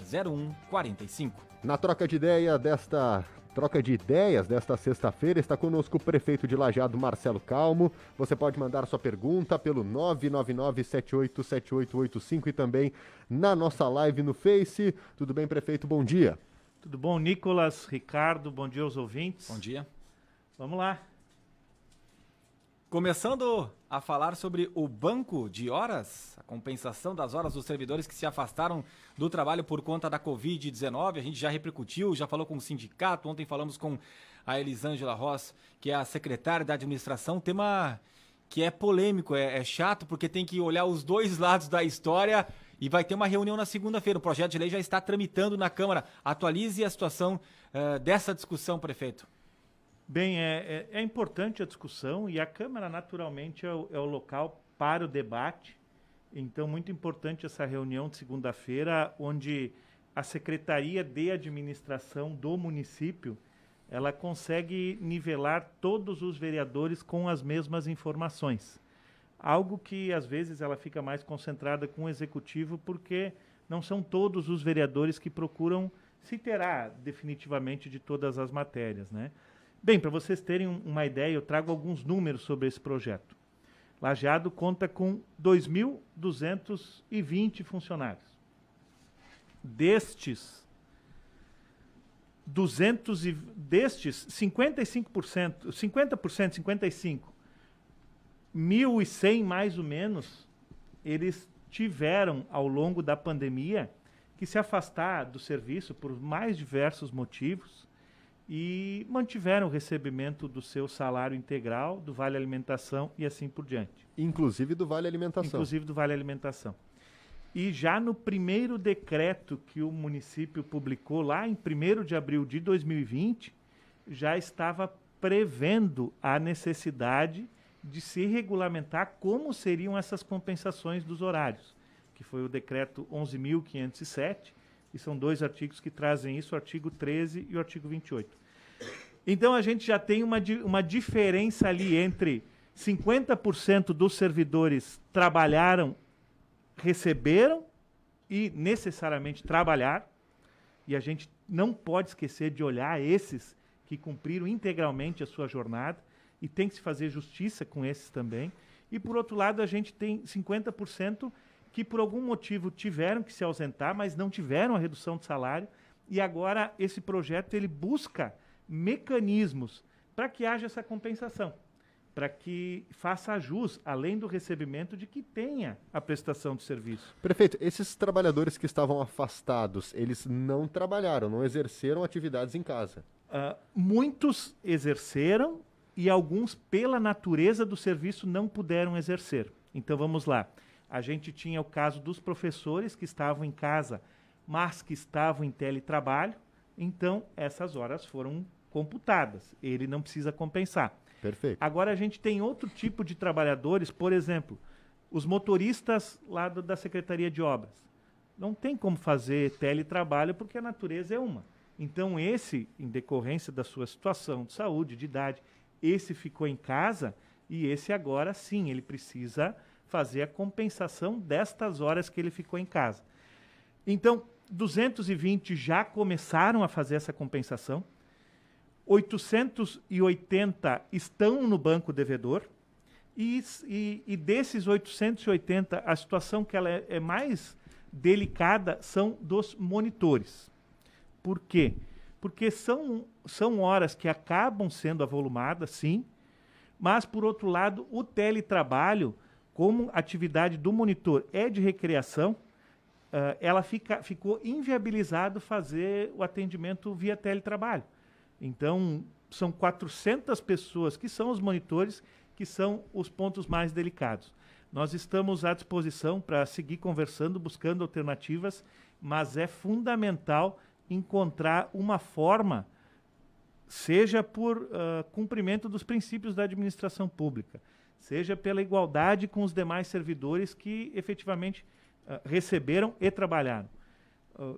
0145. Na troca de ideias desta sexta-feira, está conosco o prefeito de Lajeado, Marcelo Calmo. Você pode mandar sua pergunta pelo 999787885 e também na nossa live no Face. Tudo bem, prefeito? Bom dia. Tudo bom, Nicolas, Ricardo, bom dia aos ouvintes. Bom dia. Vamos lá. Começando a falar sobre o banco de horas, a compensação das horas dos servidores que se afastaram do trabalho por conta da Covid-19. A gente já repercutiu, já falou com o sindicato, ontem falamos com a Elisângela Ross, que é a secretária da administração, tema que é polêmico, é chato, porque tem que olhar os dois lados da história e vai ter uma reunião na segunda-feira. O projeto de lei já está tramitando na Câmara. Atualize a situação dessa discussão, prefeito. Bem, é importante a discussão e a Câmara, naturalmente, é o local para o debate. Então, muito importante essa reunião de segunda-feira, onde a Secretaria de Administração do município, ela consegue nivelar todos os vereadores com as mesmas informações. Algo que, às vezes, ela fica mais concentrada com o Executivo, porque não são todos os vereadores que procuram se inteirar definitivamente de todas as matérias, né? Bem, para vocês terem uma ideia, eu trago alguns números sobre esse projeto. Lajeado conta com 2.220 funcionários. Destes 55%, 1.100 mais ou menos, eles tiveram, ao longo da pandemia, que se afastar do serviço por mais diversos motivos, e mantiveram o recebimento do seu salário integral, do Vale Alimentação e assim por diante. Inclusive do Vale Alimentação. Inclusive do Vale Alimentação. E já no primeiro decreto que o município publicou lá em 1º de abril de 2020, já estava prevendo a necessidade de se regulamentar como seriam essas compensações dos horários, que foi o decreto 11.507, e são dois artigos que trazem isso, o artigo 13 e o artigo 28. Então, a gente já tem uma diferença ali entre 50% dos servidores trabalharam, receberam e necessariamente trabalharam, e a gente não pode esquecer de olhar esses que cumpriram integralmente a sua jornada, e tem que se fazer justiça com esses também. E, por outro lado, a gente tem 50% que por algum motivo tiveram que se ausentar, mas não tiveram a redução de salário, e agora esse projeto ele busca mecanismos para que haja essa compensação, para que faça jus, além do recebimento, de que tenha a prestação de serviço. Prefeito, esses trabalhadores que estavam afastados, eles não trabalharam, não exerceram atividades em casa? Muitos exerceram e alguns, pela natureza do serviço, não puderam exercer. Então vamos lá. A gente tinha o caso dos professores que estavam em casa, mas que estavam em teletrabalho, então essas horas foram computadas. Ele não precisa compensar. Perfeito. Agora a gente tem outro tipo de trabalhadores, por exemplo, os motoristas lá da Secretaria de Obras. Não tem como fazer teletrabalho porque a natureza é uma. Então esse, em decorrência da sua situação de saúde, de idade, esse ficou em casa e esse agora sim, ele precisa fazer a compensação destas horas que ele ficou em casa. Então, 220 já começaram a fazer essa compensação, 880 estão no banco devedor, e desses 880, a situação que ela é mais delicada são dos monitores. Por quê? Porque são horas que acabam sendo avolumadas, sim, mas, por outro lado, o teletrabalho, como atividade do monitor é de recreação, ela ficou inviabilizado fazer o atendimento via teletrabalho. Então, são 400 pessoas que são os monitores, que são os pontos mais delicados. Nós estamos à disposição para seguir conversando, buscando alternativas, mas é fundamental encontrar uma forma, seja por cumprimento dos princípios da administração pública, seja pela igualdade com os demais servidores que efetivamente receberam e trabalharam,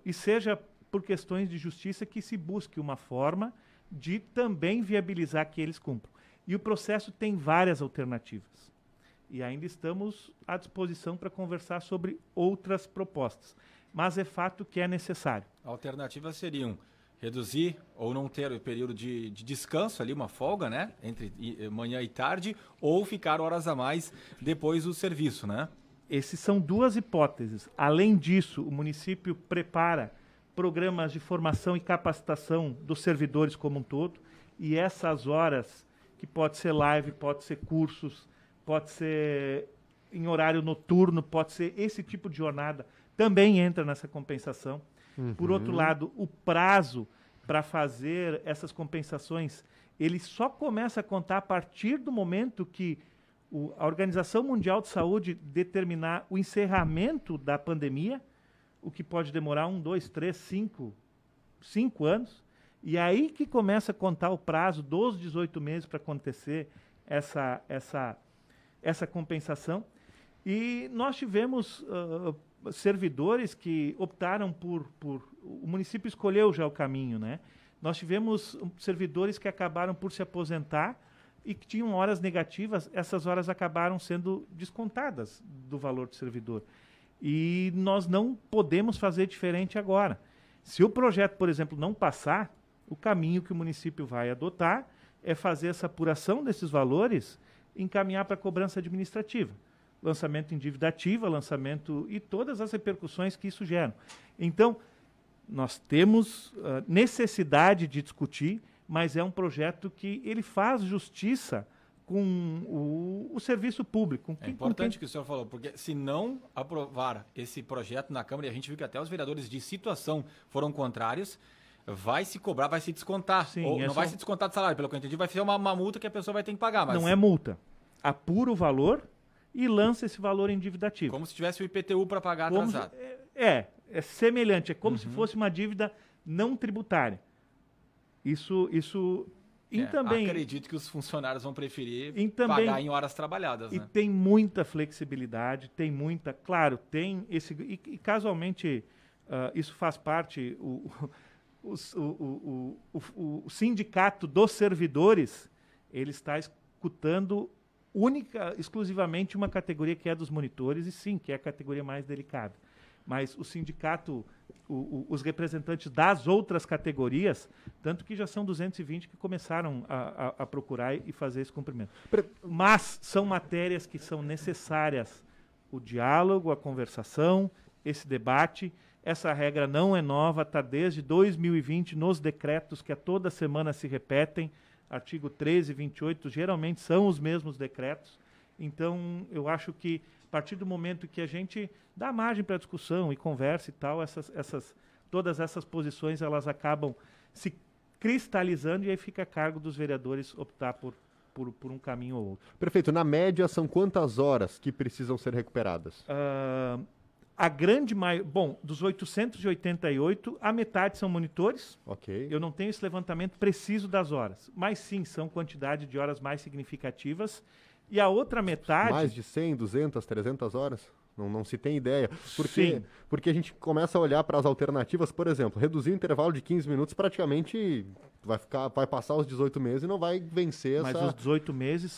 e seja por questões de justiça que se busque uma forma de também viabilizar que eles cumpram. E o processo tem várias alternativas. E ainda estamos à disposição para conversar sobre outras propostas. mas é fato que é necessário. Alternativas seriam reduzir ou não ter o período de descanso ali, uma folga, né? Entre manhã e tarde, ou ficar horas a mais depois do serviço, né? Essas são duas hipóteses. Além disso, o município prepara programas de formação e capacitação dos servidores como um todo, e essas horas, que pode ser live, pode ser cursos, pode ser em horário noturno, pode ser esse tipo de jornada, também entra nessa compensação. Por outro lado, o prazo para fazer essas compensações, ele só começa a contar a partir do momento que a Organização Mundial de Saúde determinar o encerramento da pandemia, o que pode demorar 1, 2, 3, 5 anos, e aí que começa a contar o prazo dos 18 meses para acontecer essa compensação. E nós tivemos servidores que optaram o município escolheu já o caminho, né? Nós tivemos servidores que acabaram por se aposentar e que tinham horas negativas, essas horas acabaram sendo descontadas do valor do servidor. E nós não podemos fazer diferente agora. Se o projeto, por exemplo, não passar, o caminho que o município vai adotar é fazer essa apuração desses valores e encaminhar para a cobrança administrativa. Lançamento em dívida ativa, lançamento e todas as repercussões que isso gera. Então, nós temos necessidade de discutir, mas é um projeto que ele faz justiça com o serviço público. É importante que o senhor falou, porque se não aprovar esse projeto na Câmara, e a gente viu que até os vereadores de situação foram contrários, vai se cobrar, vai se descontar. Sim, ou não vai se descontar do salário, pelo que eu entendi, vai ser uma multa que a pessoa vai ter que pagar. Mas não é multa. Apura o valor e lança esse valor em dívida ativa. Como se tivesse o IPTU para pagar atrasado. É semelhante, é como se fosse uma dívida não tributária. Isso também acredito que os funcionários vão preferir pagar em horas trabalhadas. E né? tem muita flexibilidade, claro, tem esse... E casualmente, isso faz parte... O sindicato dos servidores, ele está escutando exclusivamente uma categoria que é dos monitores, e sim, que é a categoria mais delicada. Mas o sindicato, os representantes das outras categorias, tanto que já são 220 que começaram a procurar e fazer esse cumprimento. Mas são matérias que são necessárias, o diálogo, a conversação, esse debate. Essa regra não é nova, está desde 2020 nos decretos que a toda semana se repetem. Artigo 13 e 28 geralmente são os mesmos decretos. Então, eu acho que a partir do momento que a gente dá margem para discussão e conversa e tal, todas essas posições elas acabam se cristalizando e aí fica a cargo dos vereadores optar por um caminho ou outro. Prefeito, na média são quantas horas que precisam ser recuperadas? A grande maioria... Bom, dos 888, a metade são monitores. Ok. Eu não tenho esse levantamento preciso das horas. Mas sim, são quantidade de horas mais significativas. E a outra metade... Mais de 100, 200, 300 horas? Não se tem ideia. Sim. Porque a gente começa a olhar para as alternativas, por exemplo, reduzir o intervalo de 15 minutos praticamente vai passar os 18 meses e não vai vencer Mas os 18 meses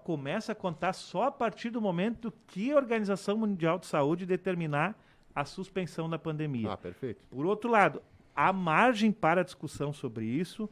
começa a contar só a partir do momento que a Organização Mundial de Saúde determinar a suspensão da pandemia. Ah, perfeito. Por outro lado, há margem para discussão sobre isso,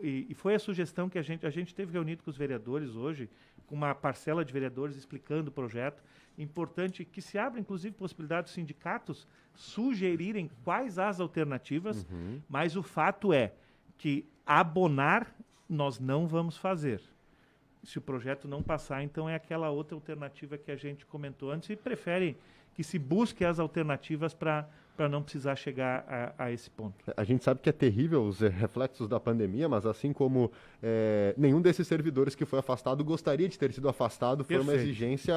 e foi a sugestão que a gente teve reunido com os vereadores hoje, com uma parcela de vereadores explicando o projeto. Importante que se abra, inclusive, possibilidade dos sindicatos sugerirem quais as alternativas, mas o fato é que abonar nós não vamos fazer. Se o projeto não passar, então é aquela outra alternativa que a gente comentou antes e prefere que se busque as alternativas para não precisar chegar a esse ponto. A gente sabe que é terrível os reflexos da pandemia, mas assim como nenhum desses servidores que foi afastado gostaria de ter sido afastado, foi uma exigência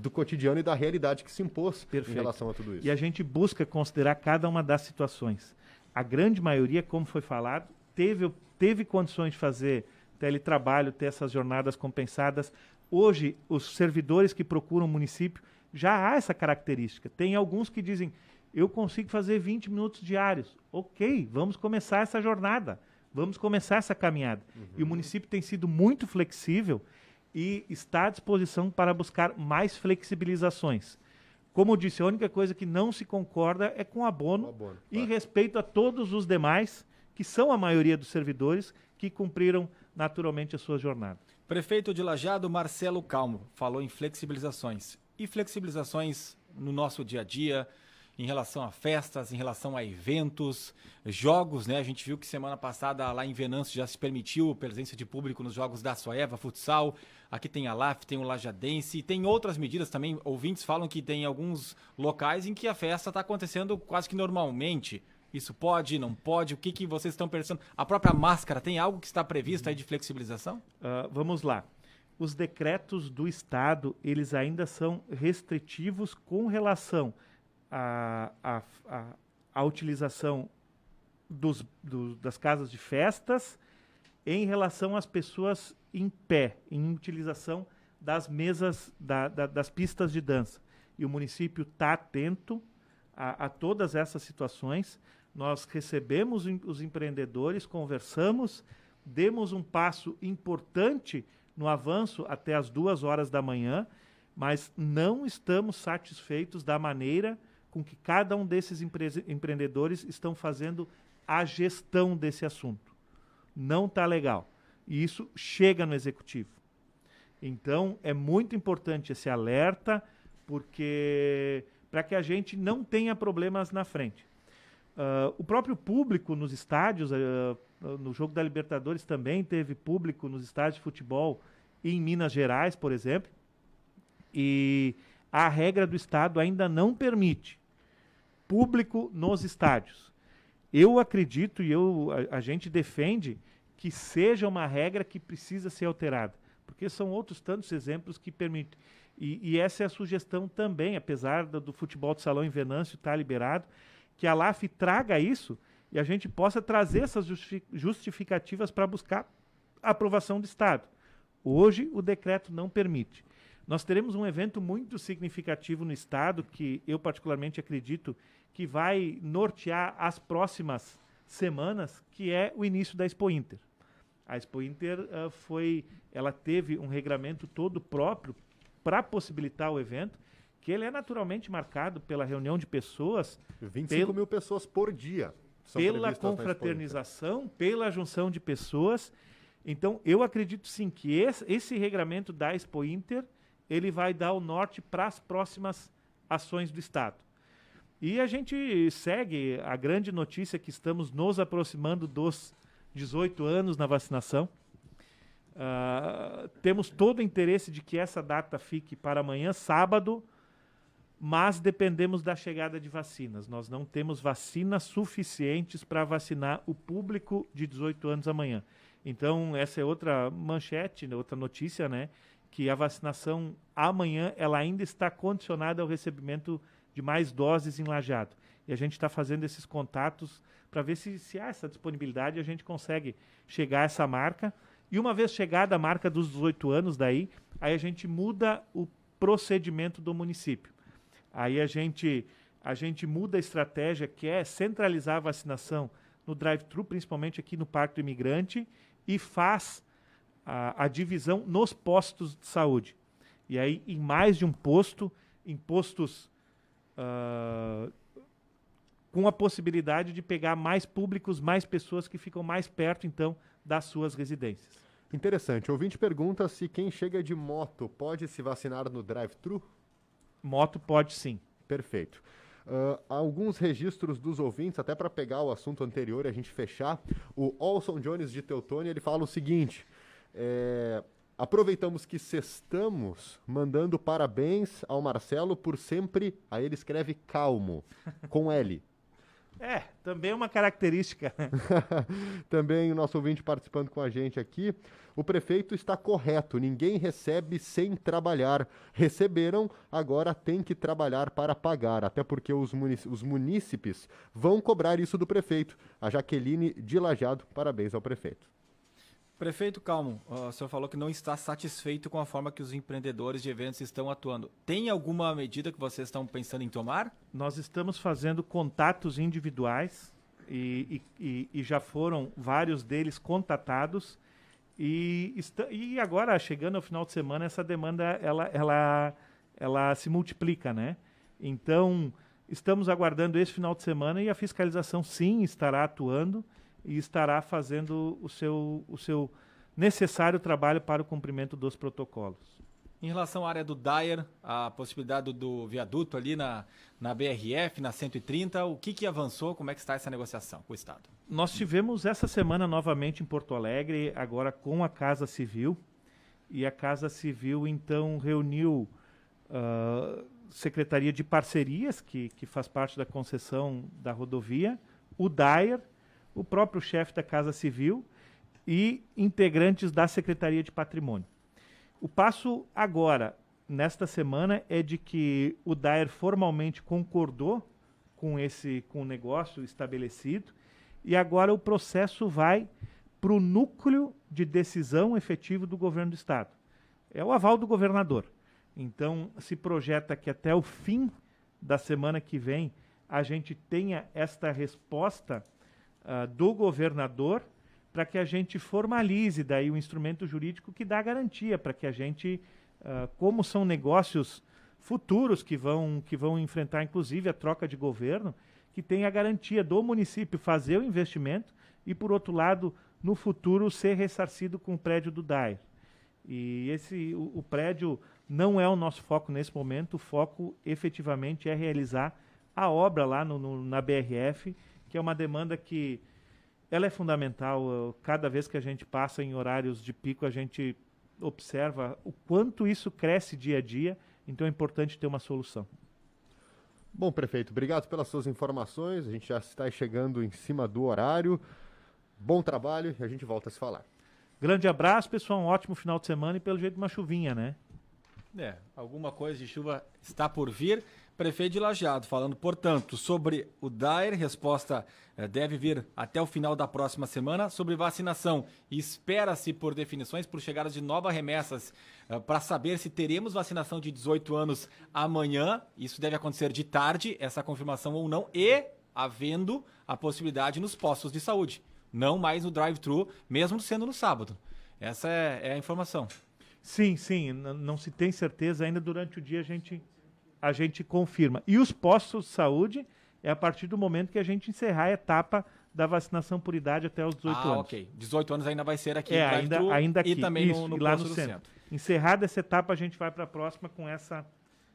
do cotidiano e da realidade que se impôs em relação a tudo isso. E a gente busca considerar cada uma das situações. A grande maioria, como foi falado, teve condições de fazer teletrabalho, ter essas jornadas compensadas. Hoje, os servidores que procuram o município, já há essa característica. Tem alguns que dizem, eu consigo fazer 20 minutos diários. Ok, vamos começar essa jornada, vamos começar essa caminhada. E o município tem sido muito flexível e está à disposição para buscar mais flexibilizações. Como eu disse, a única coisa que não se concorda é com o abono, em respeito a todos os demais, que são a maioria dos servidores, que cumpriram naturalmente a sua jornada. Prefeito de Lajeado, Marcelo Calmo, falou em flexibilizações. E flexibilizações no nosso dia a dia, em relação a festas, em relação a eventos, jogos, né? A gente viu que semana passada lá em Venâncio já se permitiu a presença de público nos jogos da Soeva, futsal. Aqui tem a LAF, tem o Lajadense e tem outras medidas também. Ouvintes falam que tem alguns locais em que a festa está acontecendo quase que normalmente. Isso pode, não pode? O que vocês estão pensando? A própria máscara, tem algo que está previsto aí de flexibilização? Vamos lá. Os decretos do Estado, eles ainda são restritivos com relação à utilização das casas de festas em relação às pessoas em pé, em utilização das mesas, das pistas de dança. E o município está atento a todas essas situações. Nós recebemos os empreendedores, conversamos, demos um passo importante no avanço até as 2h da manhã, mas não estamos satisfeitos da maneira com que cada um desses empreendedores estão fazendo a gestão desse assunto. Não está legal. E isso chega no executivo. Então, é muito importante esse alerta, porque para que a gente não tenha problemas na frente. O próprio público nos estádios, no jogo da Libertadores também teve público nos estádios de futebol em Minas Gerais, por exemplo, e a regra do Estado ainda não permite público nos estádios. Eu acredito e a gente defende que seja uma regra que precisa ser alterada, porque são outros tantos exemplos que permitem. E essa é a sugestão também, apesar do futebol de salão em Venâncio estar liberado, que a LAF traga isso e a gente possa trazer essas justificativas para buscar a aprovação do Estado. Hoje, o decreto não permite. Nós teremos um evento muito significativo no Estado, que eu particularmente acredito que vai nortear as próximas semanas, que é o início da Expo Inter. A Expo Inter ela teve um regramento todo próprio para possibilitar o evento, que ele é naturalmente marcado pela reunião de pessoas. 25 mil pessoas por dia. Pela confraternização, pela junção de pessoas. Então, eu acredito sim que esse regramento da Expo Inter, ele vai dar o norte para as próximas ações do Estado. E a gente segue a grande notícia que estamos nos aproximando dos 18 anos na vacinação. Temos todo o interesse de que essa data fique para amanhã, sábado, mas dependemos da chegada de vacinas. Nós não temos vacinas suficientes para vacinar o público de 18 anos amanhã. Então, essa é outra manchete, outra notícia, né? Que a vacinação amanhã ela ainda está condicionada ao recebimento de mais doses em Lajeado. E a gente está fazendo esses contatos para ver se há essa disponibilidade, a gente consegue chegar a essa marca. E uma vez chegada a marca dos 18 anos, aí a gente muda o procedimento do município. Aí a gente muda a estratégia, que é centralizar a vacinação no drive-thru, principalmente aqui no Parque do Imigrante, e faz a divisão nos postos de saúde. E aí, em mais de um posto, em postos com a possibilidade de pegar mais públicos, mais pessoas que ficam mais perto, então, das suas residências. Interessante. O ouvinte pergunta se quem chega de moto pode se vacinar no drive-thru? Moto pode sim. Perfeito. Alguns registros dos ouvintes, até para pegar o assunto anterior e a gente fechar. O Olson Jones de Teutônia, ele fala o seguinte: aproveitamos que sextamos mandando parabéns ao Marcelo por sempre, aí ele escreve calmo, com L. Também é uma característica. Também o nosso ouvinte participando com a gente aqui. O prefeito está correto, ninguém recebe sem trabalhar. Receberam, agora tem que trabalhar para pagar, até porque os munícipes vão cobrar isso do prefeito. A Jaqueline de Lajeado, parabéns ao prefeito. Prefeito Calmo, o senhor falou que não está satisfeito com a forma que os empreendedores de eventos estão atuando. Tem alguma medida que vocês estão pensando em tomar? Nós estamos fazendo contatos individuais e já foram vários deles contatados. E agora, chegando ao final de semana, essa demanda ela se multiplica, né? Então, estamos aguardando esse final de semana e a fiscalização, sim, estará atuando e estará fazendo o seu necessário trabalho para o cumprimento dos protocolos. Em relação à área do Dyer, a possibilidade do viaduto ali na BRF, na 130, o que avançou? Como é que está essa negociação com o Estado? Nós tivemos essa semana novamente em Porto Alegre, agora com a Casa Civil, e a Casa Civil então reuniu Secretaria de Parcerias, que faz parte da concessão da rodovia, o Dyer, o próprio chefe da Casa Civil e integrantes da Secretaria de Patrimônio. O passo agora, nesta semana, é de que o Dyer formalmente concordou com o negócio estabelecido e agora o processo vai para o núcleo de decisão efetivo do governo do Estado. É o aval do governador. Então, se projeta que até o fim da semana que vem a gente tenha esta resposta do governador para que a gente formalize daí o instrumento jurídico que dá garantia para que a gente, como são negócios futuros que vão enfrentar inclusive a troca de governo, que tenha a garantia do município fazer o investimento e, por outro lado, no futuro ser ressarcido com o prédio do Dyer. E o prédio não é o nosso foco nesse momento, o foco efetivamente é realizar a obra lá na BRF, que é uma demanda que ela é fundamental. Cada vez que a gente passa em horários de pico, a gente observa o quanto isso cresce dia a dia, então é importante ter uma solução. Bom, prefeito, obrigado pelas suas informações, a gente já está chegando em cima do horário. Bom trabalho e a gente volta a se falar. Grande abraço, pessoal, um ótimo final de semana e pelo jeito uma chuvinha, né? Alguma coisa de chuva está por vir. Prefeito de Lajeado falando, portanto, sobre o Dyer, resposta deve vir até o final da próxima semana. Sobre vacinação, espera-se por definições, por chegadas de novas remessas para saber se teremos vacinação de 18 anos amanhã. Isso deve acontecer de tarde, essa confirmação ou não, e havendo a possibilidade nos postos de saúde. Não mais no drive-thru, mesmo sendo no sábado. Essa é a informação. Sim, não se tem certeza ainda, durante o dia a gente confirma. E os postos de saúde é a partir do momento que a gente encerrar a etapa da vacinação por idade até os 18 anos. Ok. 18 anos ainda vai ser aqui ainda aqui. E também Isso, no lá posto no do centro. centro. Encerrada essa etapa, a gente vai para a próxima com essa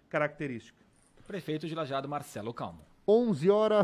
característica. Prefeito de Lajeado, Marcelo Calmo. 11 horas.